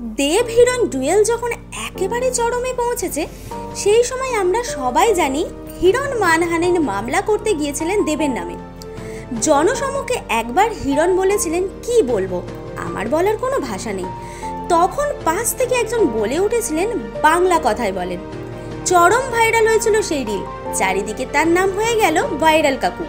দেব Hiran dual যখন একেবারে চরমে পৌঁছেছে, সেই সময় আমরা সবাই জানি হিরণ মানহানির মামলা করতে গিয়েছিলেন দেবের নামে। জনসমক্ষে একবার হিরণ বলেছিলেন, কি বলবো, আমার বলার কোনো ভাষা নেই। তখন পাশ থেকে একজন বলে উঠেছিলেন, বাংলা কথায় বলেন। চরম ভাইরাল হয়েছিল সেই রিল, চারিদিকে তার নাম হয়ে গেল ভাইরাল কাকু।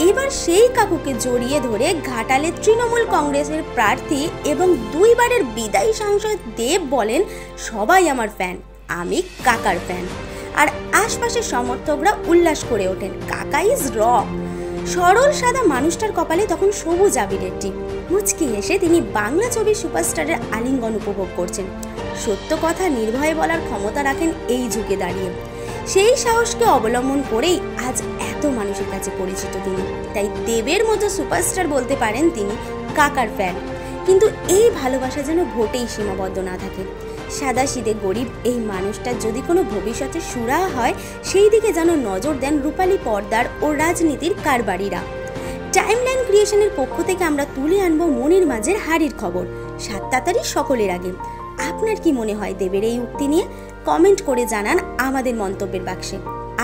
এবার সেই কাকুকে জড়িয়ে ধরে ঘাটালের তৃণমূল কংগ্রেসের প্রার্থী এবং 2 বারের বিদায়ী সাংসদ দেব বলেন, সবাই আমার ফ্যান, আমি কাকার ফ্যান। আর আশপাশের সমর্থকরা উল্লাস করে ওঠেন, কাকা ইজ রক। সরল সাদা মানুষটার কপালে তখন সবুজ আবিরের টিপ। মুচকি হেসে তিনি বাংলা ছবির সুপারস্টারের আলিঙ্গন উপভোগ করছেন। সত্য কথা নির্ভয়ে বলার ক্ষমতা রাখেন এই যুগে দাঁড়িয়ে। সেই সাহসকে অবলম্বন করেই আজ এত মানুষের কাছে পরিচিত তিনি। তাই দেবের মতো সুপারস্টার বলতে পারেন তিনি কাকার ফ্যান। কিন্তু এই ভালোবাসা যেন ভোটেই সীমাবদ্ধ না থাকে। সাদাসিধে গরিব এই মানুষটার যদি কোনো ভবিষ্যতে সুরাহা হয়, সেই দিকে যেন নজর দেন রূপালী পর্দার ও রাজনীতির কারবারিরা। টাইমলাইন ক্রিয়েশনের পক্ষ থেকে আমরা তুলে আনবো মনের মাঝের হাড়ির খবর 7 তাড়াতাড়ি সকলের আগে। আপনার কি মনে হয় দেবের এই উক্তি নিয়ে? কমেন্ট করে জানান আমাদের মন্তব্যের বাক্সে।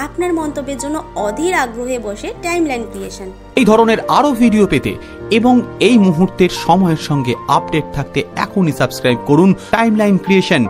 আপনার মন্তব্যের জন্য অধীর আগ্রহে বসে টাইমলাইন ক্রিয়েশন। এই ধরনের আরো ভিডিও পেতে এবং এই মুহূর্তের সময়ের সঙ্গে আপডেট থাকতে এখনই সাবস্ক্রাইব করুন টাইমলাইন ক্রিয়েশন।